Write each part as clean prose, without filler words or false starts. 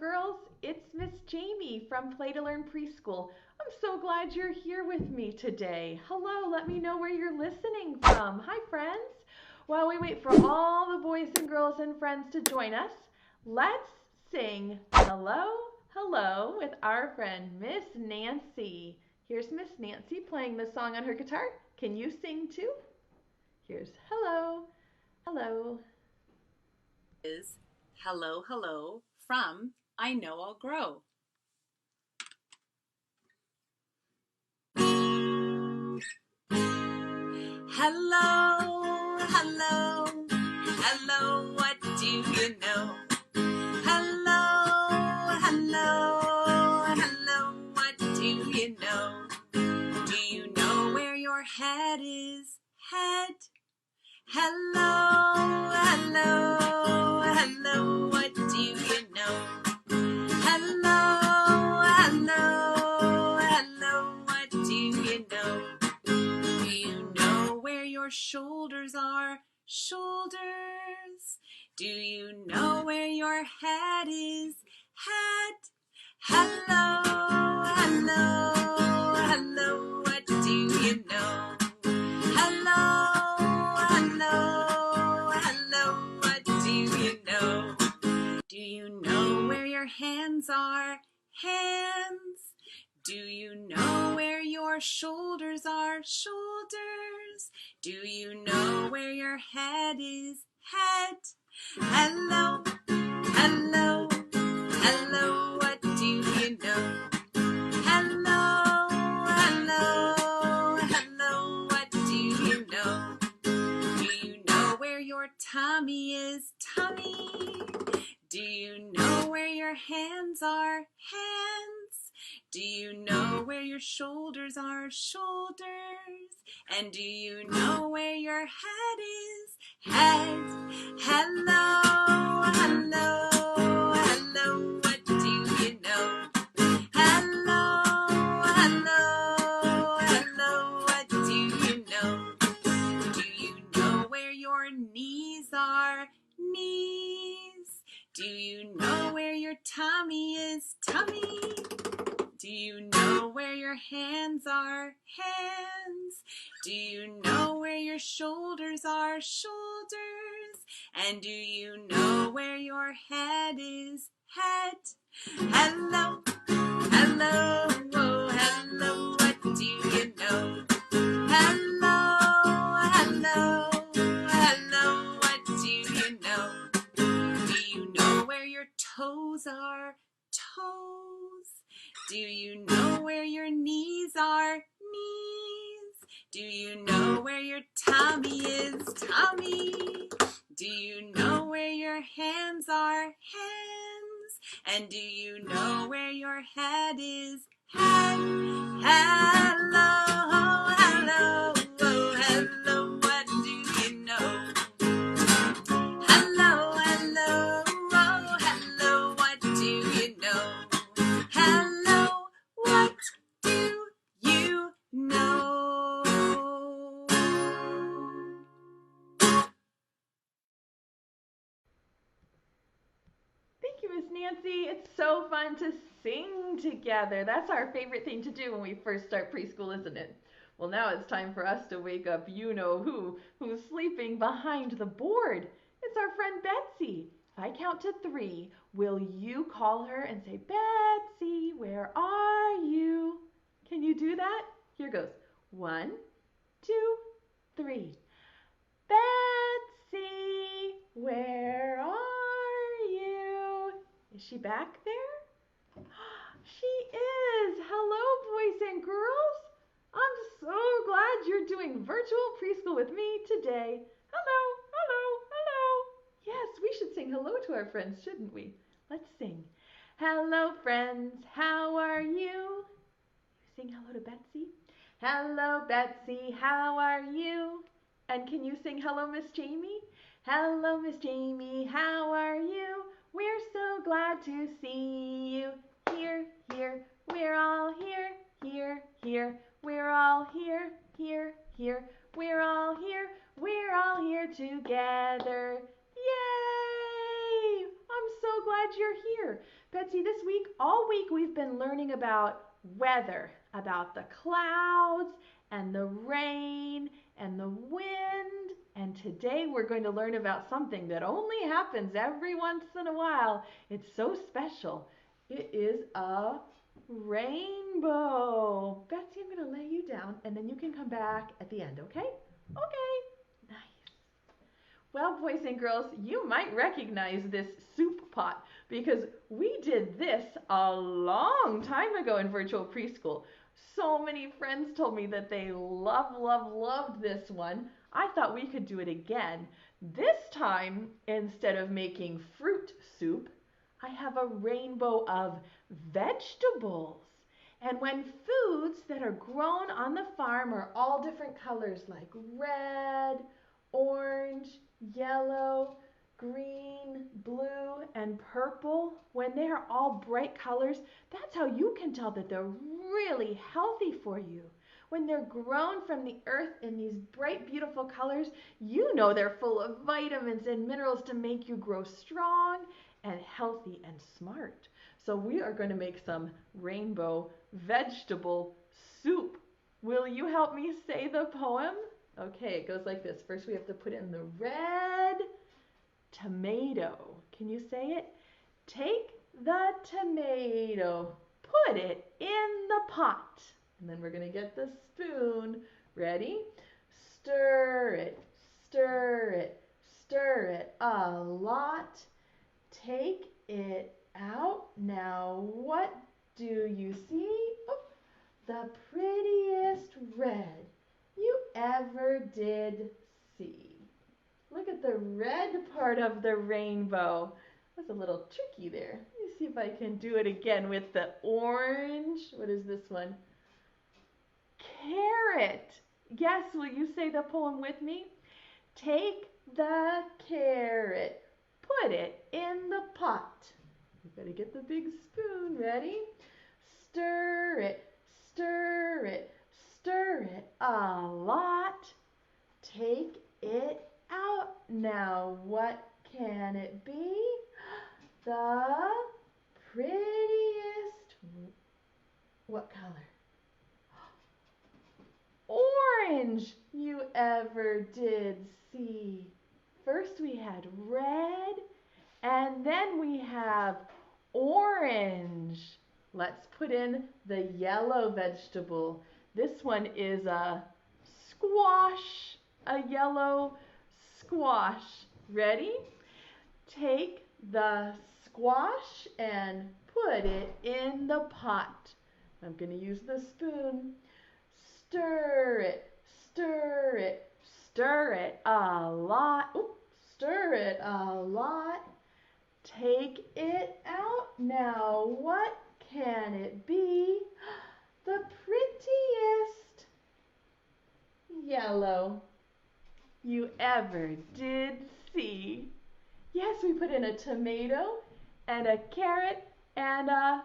girls. It's Miss Jamie from Play to Learn Preschool. I'm so glad you're here with me today. Hello, let me know where you're listening from. Hi, friends. While we wait for all the boys and girls and friends to join us, let's sing Hello, Hello with our friend Miss Nancy. Here's Miss Nancy playing the song on her guitar. Can you sing too? Here's Hello, Hello. Is hello, hello from I Know I'll Grow. Hello, hello, hello, what do you know? Hello, hello, hello, what do you know? Do you know where your head is? Head. Hello, hello, hello, what do you know? Hello, hello, hello, what do you know? Do you know where your shoulders are? Shoulders. Do you know where your head is? Head. Hello, hello, hello, what do you know? Hello, hello, hello, what do you know? Do you know where your hands are? Hands. Do you know where your shoulders are? Shoulders. Do you know where your head is? Head. Hello, hello, hello, what do you know? Hello, hello, hello, what do you know? Do you know where your tummy is? Tummy. Do you know where your hands are? Hands. Do you know where your shoulders are? Shoulders. And do you know where your head is? Head. Hello, hello, hello, what do you know? Hello, hello, hello, what do you know? Do you know where your knees are? Knees. Do you know where your tummy is? Tummy. Do you know where your hands are? Hands. Do you know where your shoulders are? Shoulders. And do you know where your head is? Head. Hello, hello, oh, hello, what do you know? Hello, hello, hello, what do you know? Do you know where your toes are? Toes. Do you know where your knees are? Knees. Do you know where your tummy is? Tummy. Do you know where your hands are? Hands. And do you know where your head is? Head. Hello, hello, oh, hello, what do you know? Hello, hello, oh, hello, what do you know? Hello, what do you know? Thank you, Miss Nancy. It's so fun to sing together. That's our favorite thing to do when we first start preschool, isn't it? Well, now it's time for us to wake up you know who's sleeping behind the board. It's our friend Betsy. If I count to 3, will you call her and say, Betsy, where are you? Can you do that? Here goes. 1, 2, 3. Betsy, where are you? Is she back there? She is. Hello, boys and girls. I'm so glad you're doing virtual preschool with me today. Hello, hello, hello. Yes, we should sing hello to our friends, shouldn't we? Let's sing. Hello, friends. How are you? Sing hello to Betsy. Hello, Betsy. How are you? And can you sing hello, Miss Jamie? Hello, Miss Jamie. How are you? We're so glad to see you. Here, here. We're all here, here, here. We're all here, here, here. We're all here. We're all here together. Yay! I'm so glad you're here. Betsy, this week, all week we've been learning about weather, about the clouds and the rain and the wind. And today we're going to learn about something that only happens every once in a while. It's so special. It is a rainbow. Betsy, I'm going to lay you down and then you can come back at the end, okay? Okay. Nice. Well, boys and girls, you might recognize this soup pot because we did this a long time ago in virtual preschool. So many friends told me that they loved this one. I thought we could do it again. This time, instead of making fruit soup, I have a rainbow of vegetables. And when foods that are grown on the farm are all different colors like red, orange, yellow, green, blue, and purple, when they're all bright colors, that's how you can tell that they're really healthy for you. When they're grown from the earth in these bright, beautiful colors, you know they're full of vitamins and minerals to make you grow strong and healthy and smart. So we are going to make some rainbow vegetable soup. Will you help me say the poem? Okay, it goes like this. First we have to put in the red tomato. Can you say it? Take the tomato, put it in the pot. And then we're going to get the spoon. Ready? Stir it, stir it, stir it a lot. Take it out. Now what do you see? Oh, the prettiest red you ever did see. Look at the red part of the rainbow. That's a little tricky there. Let me see if I can do it again with the orange. What is this one? Carrot. Yes, will you say the poem with me? Take the carrot, put it in the pot. You've got to get the big spoon. Ready? Stir it, stir it, stir it a lot. Take it out. Now what can it be? The prettiest, what color? Orange you ever did see. First we had red and then we have orange. Let's put in the yellow vegetable. This one is a squash, a yellow squash. Ready? Take the squash and put it in the pot. I'm going to use the spoon. Stir it, stir it, stir it a lot. Oops, stir it a lot. Take it out. Now what can it be? The prettiest yellow you ever did see. Yes, we put in a tomato and a carrot and a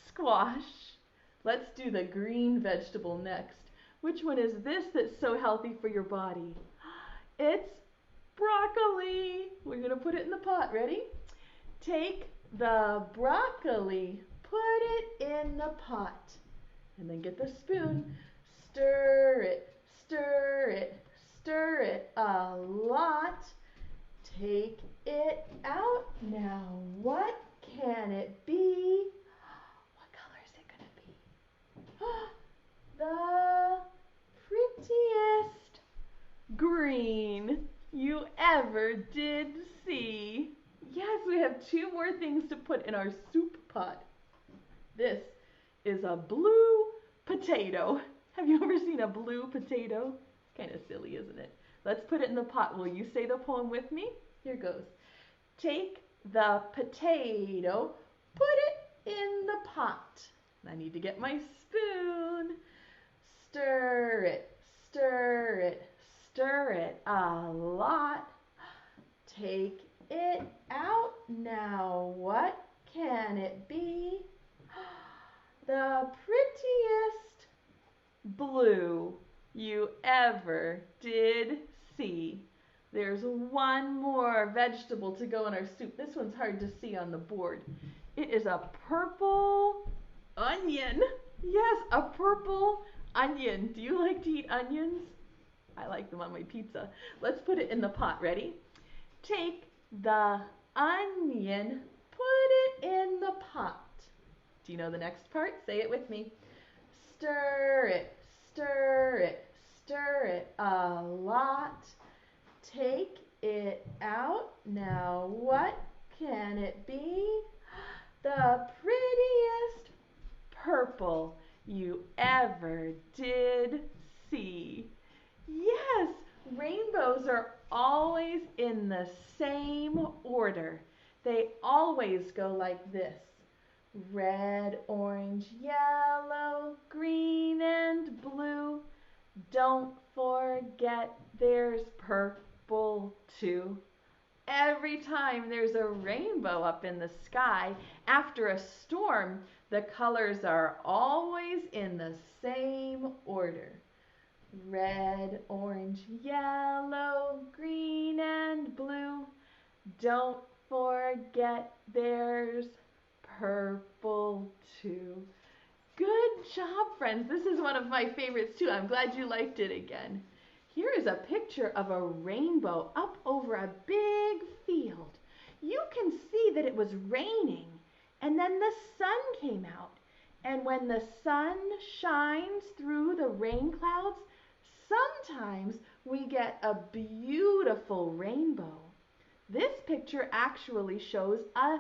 squash. Let's do the green vegetable next. Which one is this that's so healthy for your body? It's broccoli. We're going to put it in the pot. Ready? Take the broccoli, put it in the pot, and then get the spoon. Stir it, stir it, stir it a lot. Take it out. Now what can it be? What color is it going to be? The prettiest green you ever did see. Yes, we have two more things to put in our soup pot. This is a blue potato. Have you ever seen a blue potato? Kind of silly, isn't it? Let's put it in the pot. Will you say the poem with me? Here goes. Take the potato, put it in the pot. I need to get my spoon. Stir it, stir it, stir it a lot. Take it out. Now what can it be? The prettiest blue you ever did see. There's one more vegetable to go in our soup. This one's hard to see on the board. It is a purple onion. Yes, a purple onion. Do you like to eat onions? I like them on my pizza. Let's put it in the pot. Ready? Take the onion, put it in the pot. Do you know the next part? Say it with me. Stir it, stir it, stir it a lot. Take it out. Now what can it be? The prettiest purple you ever did see. Yes, rainbows are always in the same order. They always go like this. Red, orange, yellow, green, and blue. Don't forget there's purple too. Every time there's a rainbow up in the sky, after a storm, the colors are always in the same order. Red, orange, yellow, green, and blue. Don't forget there's purple too. Good job, friends. This is one of my favorites too. I'm glad you liked it again. Here is a picture of a rainbow up over a big field. You can see that it was raining, and then the sun came out. And when the sun shines through the rain clouds, sometimes we get a beautiful rainbow. This picture actually shows a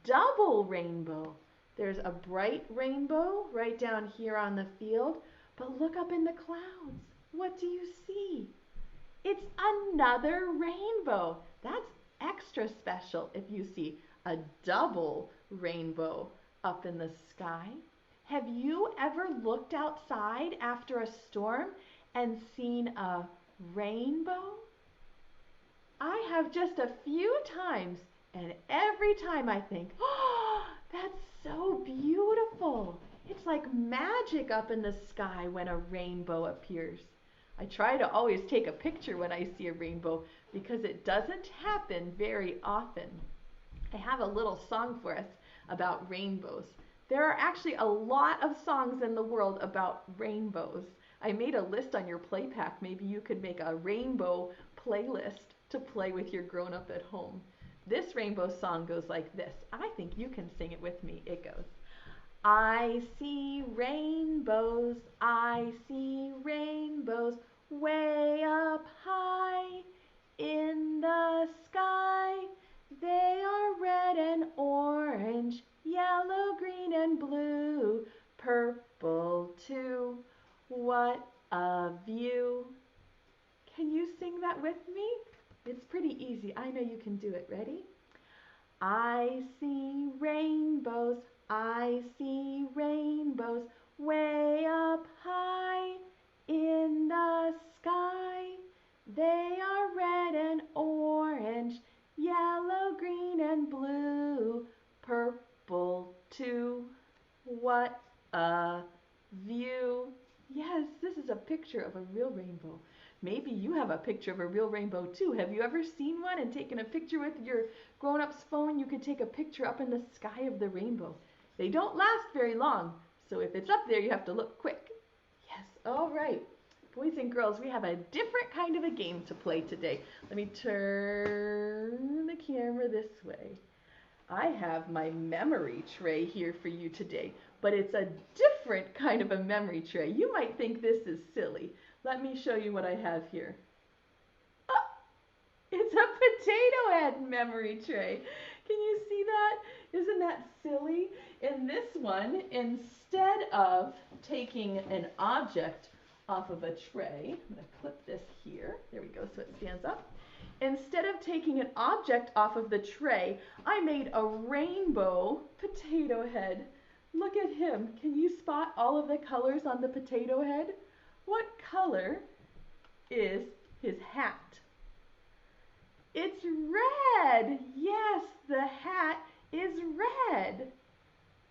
double rainbow. There's a bright rainbow right down here on the field, but look up in the clouds. What do you see? It's another rainbow. That's extra special if you see a double rainbow up in the sky. Have you ever looked outside after a storm and seen a rainbow? I have just a few times, and every time I think, oh, that's so beautiful. It's like magic up in the sky when a rainbow appears. I try to always take a picture when I see a rainbow because it doesn't happen very often. I have a little song for us about rainbows. There are actually a lot of songs in the world about rainbows. I made a list on your play pack. Maybe you could make a rainbow playlist to play with your grown-up at home. This rainbow song goes like this. I think you can sing it with me. It goes, I see rainbows, way up high in the sky. They are red and orange, yellow, green, and blue, purple too. What a view. Can you sing that with me? It's pretty easy. I know you can do it. Ready? I see rainbows, way up high in the sky. They are red and orange, yellow, green, and blue, purple too. What a view. Yes, this is a picture of a real rainbow. Maybe you have a picture of a real rainbow too. Have you ever seen one and taken a picture with your grown-up's phone? You could take a picture up in the sky of the rainbow. They don't last very long, so if it's up there, you have to look quick. Yes, all right. Boys and girls, we have a different kind of a game to play today. Let me turn the camera this way. I have my memory tray here for you today, but it's a different kind of a memory tray. You might think this is silly. Let me show you what I have here. Oh, it's a potato head memory tray. Can you see that? Isn't that silly? In this one, instead of taking an object off of a tray, I'm going to clip this here. There we go, so it stands up. Instead of taking an object off of the tray, I made a rainbow potato head. Look at him. Can you spot all of the colors on the potato head? What color is his hat? It's red. Yes, the hat is red.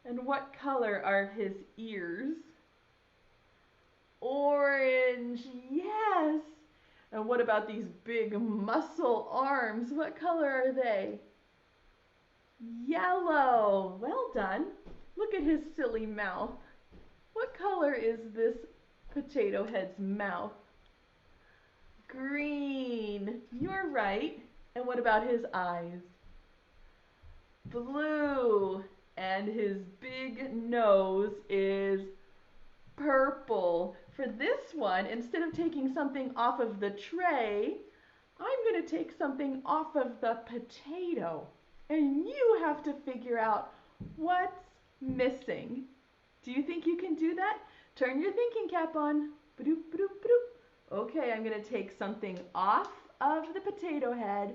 And what color are his ears? Orange. Yes. And what about these big muscle arms? What color are they? Yellow. Well done. Look at his silly mouth. What color is this potato head's mouth? Green. You're right. And what about his eyes? Blue. And his big nose is purple. For this one, instead of taking something off of the tray, I'm going to take something off of the potato. And you have to figure out what's missing. Do you think you can do that? Turn your thinking cap on. Ba-doop, ba-doop, ba-doop. Okay, I'm going to take something off of the potato head.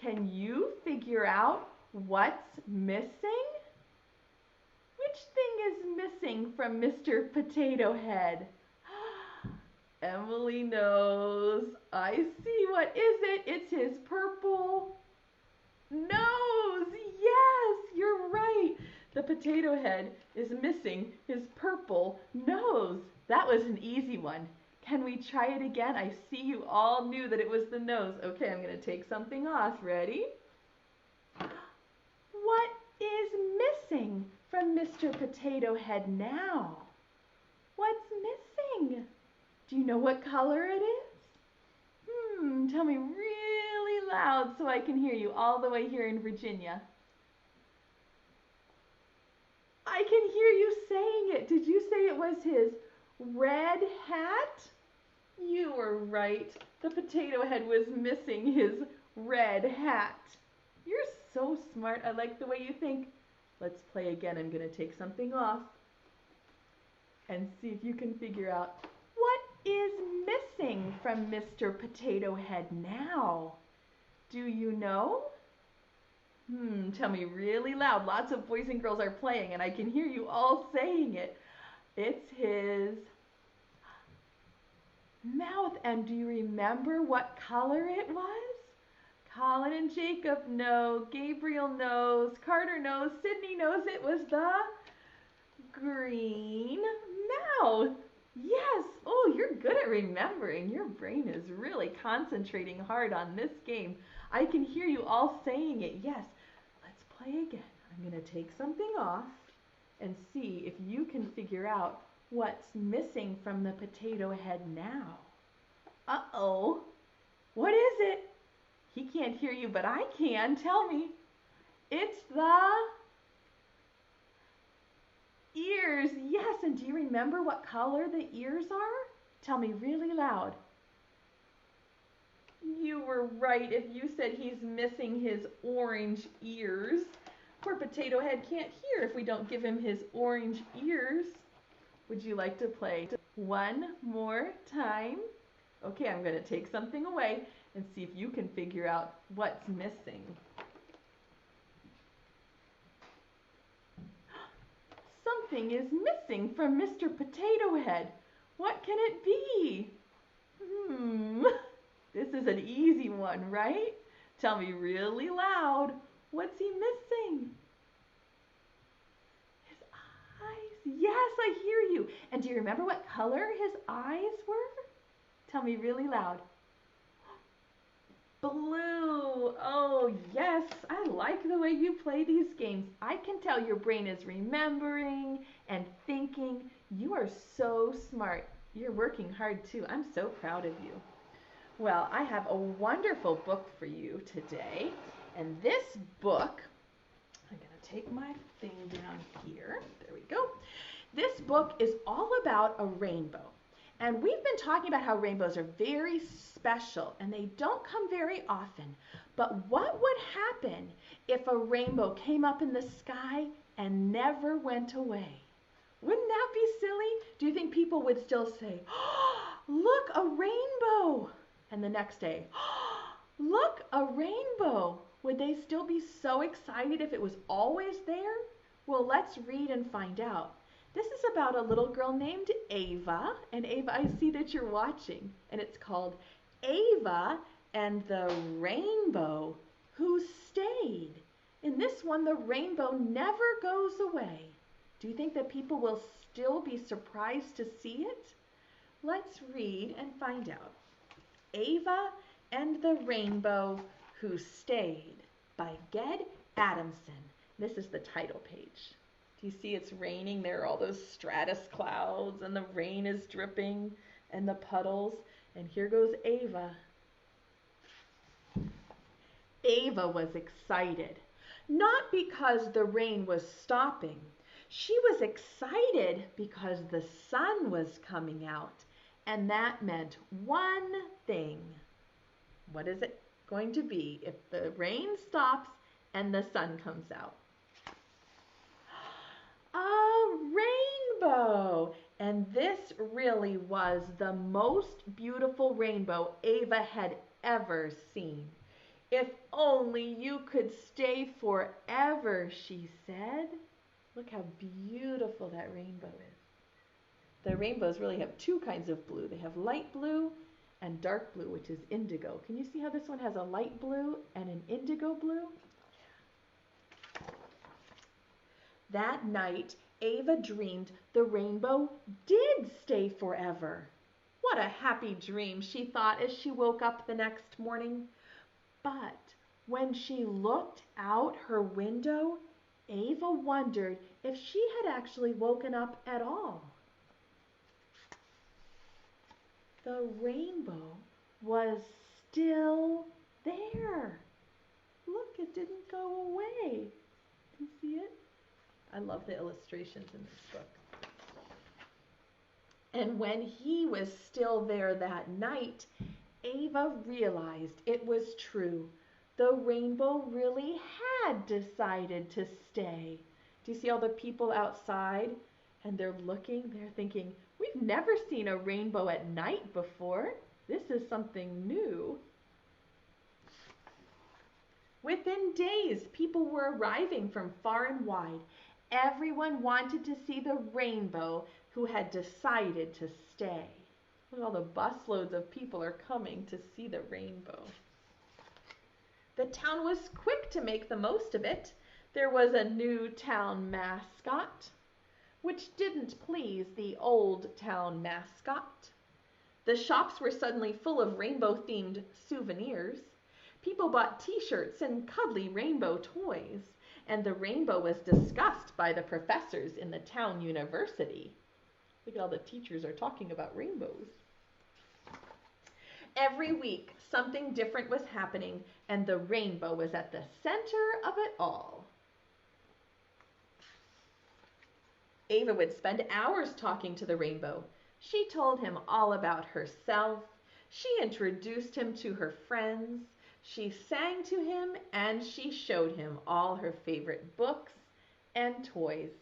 Can you figure out what's missing? Which thing is missing from Mr. Potato Head? Emily knows. I see. What is it? It's his purple nose. Yes, you're right. The potato head is missing his purple nose. That was an easy one. Can we try it again? I see you all knew that it was the nose. Okay, I'm going to take something off. Ready? What is missing from Mr. Potato Head now? What's missing? Do you know what color it is? Tell me really loud so I can hear you all the way here in Virginia. I can hear you saying it. Did you say it was his red hat? You were right. The potato head was missing his red hat. You're so smart. I like the way you think. Let's play again. I'm going to take something off and see if you can figure out what is missing from Mr. Potato Head now. Do you know? Tell me really loud. Lots of boys and girls are playing and I can hear you all saying it. It's his mouth. And do you remember what color it was? Colin and Jacob know, Gabriel knows, Carter knows, Sydney knows. It was the green mouth. Yes. Oh, you're good at remembering. Your brain is really concentrating hard on this game. I can hear you all saying it. Yes. Let's play again. I'm going to take something off and see if you can figure out what's missing from the potato head now. Uh-oh. What is it? He can't hear you, but I can. Tell me. It's the ears. Yes, and do you remember what color the ears are? Tell me really loud. You were right if you said he's missing his orange ears. Poor Potato Head can't hear if we don't give him his orange ears. Would you like to play one more time? Okay, I'm going to take something away and see if you can figure out what's missing. Something is missing from Mr. Potato Head. What can it be? This is an easy one, right? Tell me really loud. What's he missing? His eyes. Yes, I hear you. And do you remember what color his eyes were? Tell me really loud. Blue. Oh, yes. I like the way you play these games. I can tell your brain is remembering and thinking. You are so smart. You're working hard too. I'm so proud of you. Well, I have a wonderful book for you today. And this book, I'm going to take my thing down here. There we go. This book is all about a rainbow. And we've been talking about how rainbows are very special and they don't come very often. But what would happen if a rainbow came up in the sky and never went away? Wouldn't that be silly? Do you think people would still say, "Oh, look, a rainbow"? And the next day, "Oh, look, a rainbow"? Would they still be so excited if it was always there? Well, let's read and find out. This is about a little girl named Ava. And Ava, I see that you're watching. And it's called Ava and the Rainbow Who Stayed. In this one, the rainbow never goes away. Do you think that people will still be surprised to see it? Let's read and find out. Ava and the Rainbow Who Stayed by Ged Adamson. This is the title page. Do you see it's raining? There are all those stratus clouds and the rain is dripping and the puddles. And here goes Ava. Ava was excited, not because the rain was stopping. She was excited because the sun was coming out, and that meant one thing. What is it going to be if the rain stops and the sun comes out? A rainbow! And this really was the most beautiful rainbow Ava had ever seen. If only you could stay forever, she said. Look how beautiful that rainbow is. The rainbows really have two kinds of blue. They have light blue and dark blue, which is indigo. Can you see how this one has a light blue and an indigo blue? That night, Ava dreamed the rainbow did stay forever. What a happy dream, she thought as she woke up the next morning. But when she looked out her window, Ava wondered if she had actually woken up at all. The rainbow was still there. Look, it didn't go away. Can you see it? I love the illustrations in this book. And when he was still there that night, Ava realized it was true. The rainbow really had decided to stay. Do you see all the people outside? And they're looking, they're thinking, we've never seen a rainbow at night before. This is something new. Within days, people were arriving from far and wide. Everyone wanted to see the rainbow who had decided to stay. Look at all the busloads of people are coming to see the rainbow. The town was quick to make the most of it. There was a new town mascot, which didn't please the old town mascot. The shops were suddenly full of rainbow-themed souvenirs. People bought t-shirts and cuddly rainbow toys, and the rainbow was discussed by the professors in the town university. Look at all the teachers are talking about rainbows. Every week, something different was happening, and the rainbow was at the center of it all. Ava would spend hours talking to the rainbow. She told him all about herself. She introduced him to her friends. She sang to him, and she showed him all her favorite books and toys.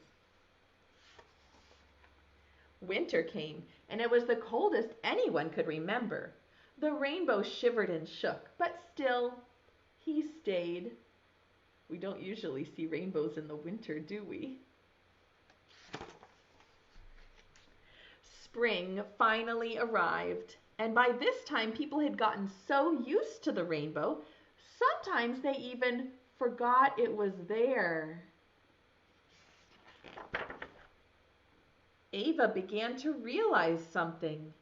Winter came, and it was the coldest anyone could remember. The rainbow shivered and shook, but still, he stayed. We don't usually see rainbows in the winter, do we? Spring finally arrived, and by this time people had gotten so used to the rainbow, sometimes they even forgot it was there. Ava began to realize something.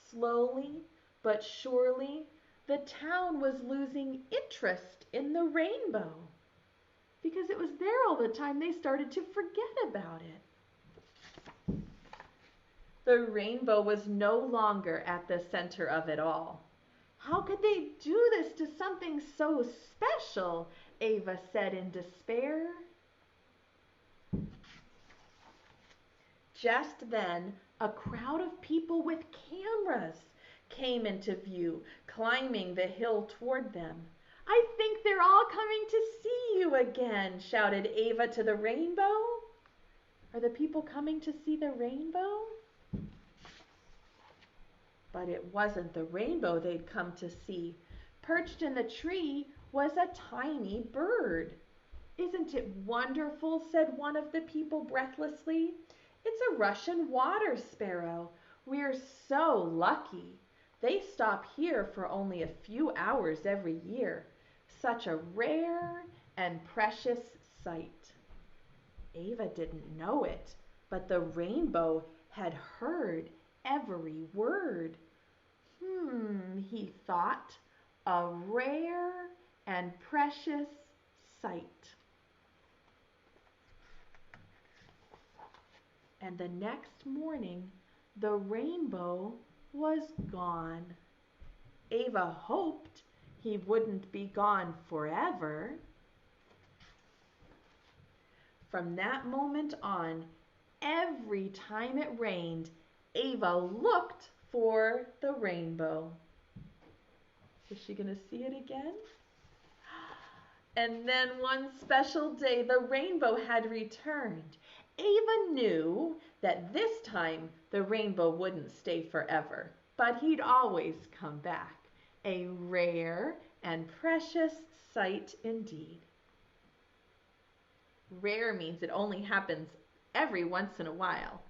Slowly but surely, the town was losing interest in the rainbow. Because it was there all the time, they started to forget about it. The rainbow was no longer at the center of it all. How could they do this to something so special? Ava said in despair. Just then, a crowd of people with cameras came into view, climbing the hill toward them. I think they're all coming to see you again, shouted Ava to the rainbow. Are the people coming to see the rainbow? But it wasn't the rainbow they'd come to see. Perched in the tree was a tiny bird. Isn't it wonderful, said one of the people breathlessly. It's a Russian water sparrow. We're so lucky. They stop here for only a few hours every year. Such a rare and precious sight. Ava didn't know it, but the rainbow had heard every word. He thought, a rare and precious sight. And the next morning, the rainbow was gone. Ava hoped he wouldn't be gone forever. From that moment on, every time it rained, Ava looked for the rainbow. Is she going to see it again? And then one special day, the rainbow had returned. Ava knew that this time the rainbow wouldn't stay forever, but he'd always come back. A rare and precious sight indeed. Rare means it only happens every once in a while,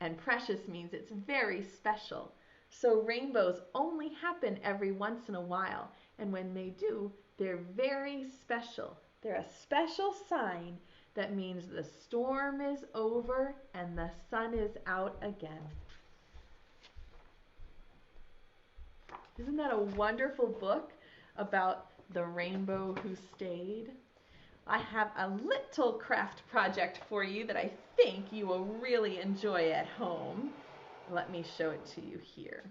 and precious means it's very special. So rainbows only happen every once in a while, and when they do, they're very special. They're a special sign that means the storm is over and the sun is out again. Isn't that a wonderful book about the rainbow who stayed? I have a little craft project for you that I think you will really enjoy at home. Let me show it to you here.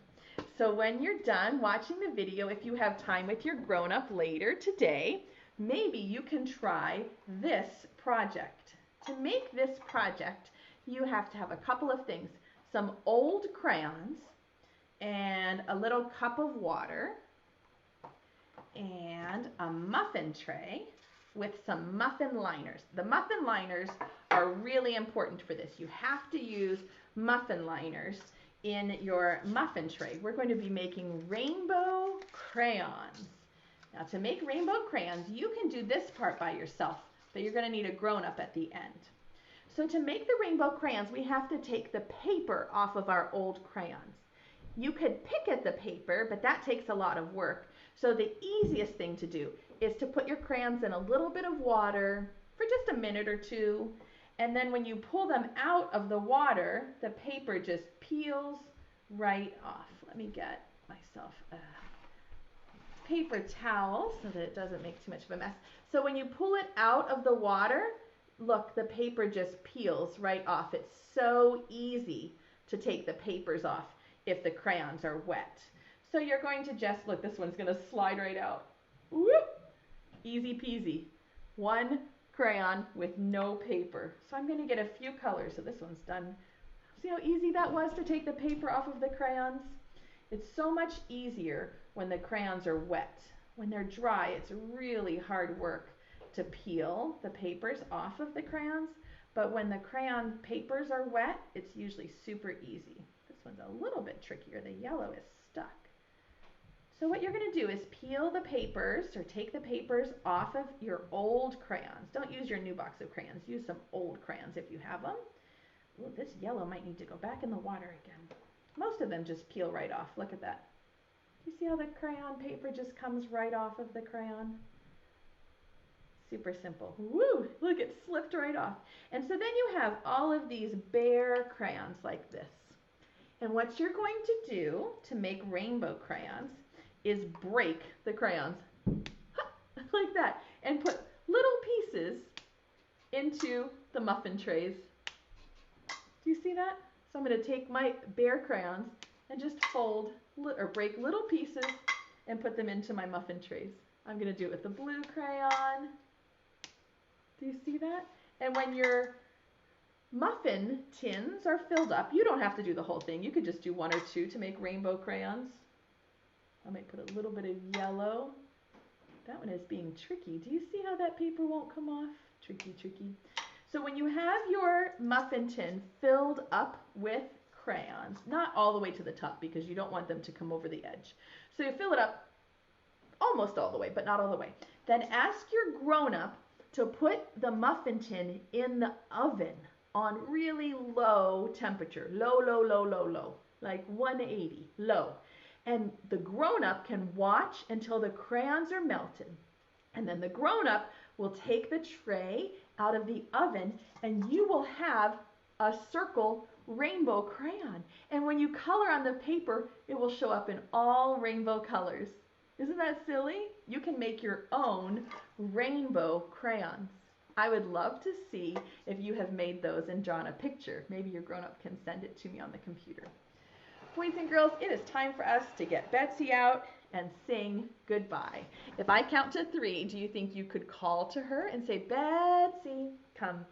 So when you're done watching the video, if you have time with your grown-up later today, maybe you can try this project. To make this project, you have to have a couple of things. Some old crayons and a little cup of water and a muffin tray with some muffin liners. The muffin liners are really important for this. You have to use muffin liners in your muffin tray. We're going to be making rainbow crayons. Now to make rainbow crayons, you can do this part by yourself, but you're going to need a grown-up at the end. So to make the rainbow crayons, we have to take the paper off of our old crayons. You could pick at the paper, but that takes a lot of work. So the easiest thing to do is to put your crayons in a little bit of water for just a minute or two. And then when you pull them out of the water, the paper just peels right off. Let me get myself a paper towel so that it doesn't make too much of a mess. So when you pull it out of the water, look, the paper just peels right off. It's so easy to take the papers off if the crayons are wet. So you're going to just, look, this one's going to slide right out. Whoop! Easy peasy. One crayon with no paper. So I'm going to get a few colors. So this one's done. See how easy that was to take the paper off of the crayons? It's so much easier when the crayons are wet. When they're dry, it's really hard work to peel the papers off of the crayons. But when the crayon papers are wet, it's usually super easy. This one's a little bit trickier. The yellow is stuck. So what you're going to do is peel the papers or take the papers off of your old crayons. Don't use your new box of crayons. Use some old crayons if you have them. Ooh, this yellow might need to go back in the water again. Most of them just peel right off. Look at that. Do you see how the crayon paper just comes right off of the crayon? Super simple. Woo! Look, it slipped right off. And so then you have all of these bare crayons like this. And what you're going to do to make rainbow crayons is break the crayons like that and put little pieces into the muffin trays. Do you see that? So I'm going to take my bare crayons and just fold or break little pieces and put them into my muffin trays. I'm going to do it with the blue crayon. Do you see that? And when your muffin tins are filled up, you don't have to do the whole thing. You could just do one or two to make rainbow crayons. I might put a little bit of yellow. That one is being tricky. Do you see how that paper won't come off? Tricky, tricky. So when you have your muffin tin filled up with crayons, not all the way to the top because you don't want them to come over the edge. So you fill it up almost all the way, but not all the way. Then ask your grown-up to put the muffin tin in the oven on really low temperature. Low, like 180, low. And the grown-up can watch until the crayons are melted. And then the grown-up will take the tray out of the oven and you will have a circle rainbow crayon. And when you color on the paper, it will show up in all rainbow colors. Isn't that silly? You can make your own rainbow crayons. I would love to see if you have made those and drawn a picture. Maybe your grown-up can send it to me on the computer. Boys and girls, it is time for us to get Betsy out and sing goodbye. If I count to 3, do you think you could call to her and say, Betsy, come,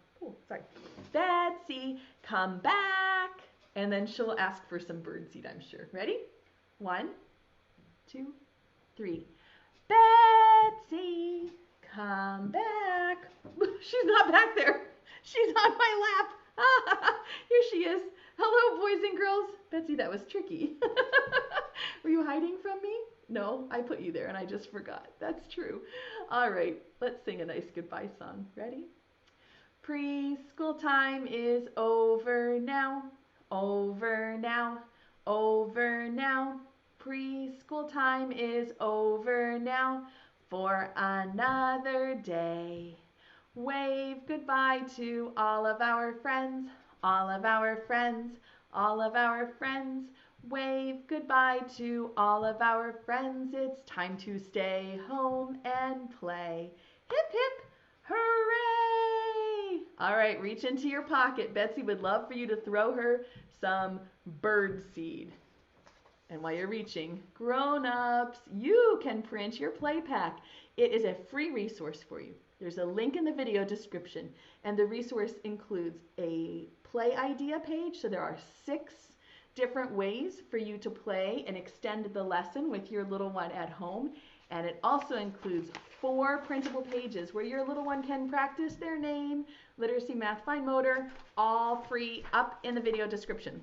Betsy, come back. And then she'll ask for some birdseed, I'm sure. Ready? 1, 2, 3. Betsy, come back. She's not back there. She's on my lap. Here she is. Hello, boys and girls. Betsy, that was tricky. Were you hiding from me? No, I put you there and I just forgot. That's true. All right, let's sing a nice goodbye song. Ready? Preschool time is over now. Over now. Over now. Preschool time is over now for another day. Wave goodbye to all of our friends, all of our friends, all of our friends. Wave goodbye to all of our friends. It's time to stay home and play. Hip, hip, hooray! All right, reach into your pocket. Betsy would love for you to throw her some bird seed. And while you're reaching, grown-ups, you can print your play pack. It is a free resource for you. There's a link in the video description, and the resource includes a play idea page. So there are 6 different ways for you to play and extend the lesson with your little one at home. And it also includes 4 printable pages where your little one can practice their name, literacy, math, fine motor, all free up in the video description.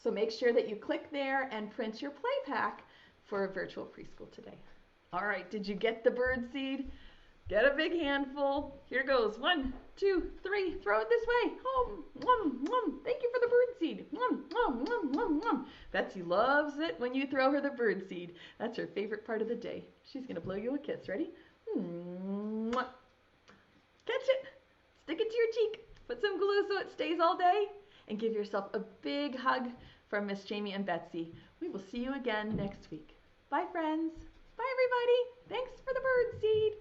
So make sure that you click there and print your play pack for a virtual preschool today. All right, did you get the bird seed? Get a big handful. Here goes. 1, 2, 3. Throw it this way. Thank you for the bird seed. Betsy loves it when you throw her the bird seed. That's her favorite part of the day. She's going to blow you a kiss. Ready? Catch it. Stick it to your cheek. Put some glue so it stays all day. And give yourself a big hug from Miss Jamie and Betsy. We will see you again next week. Bye, friends. Bye, everybody. Thanks for the bird seed.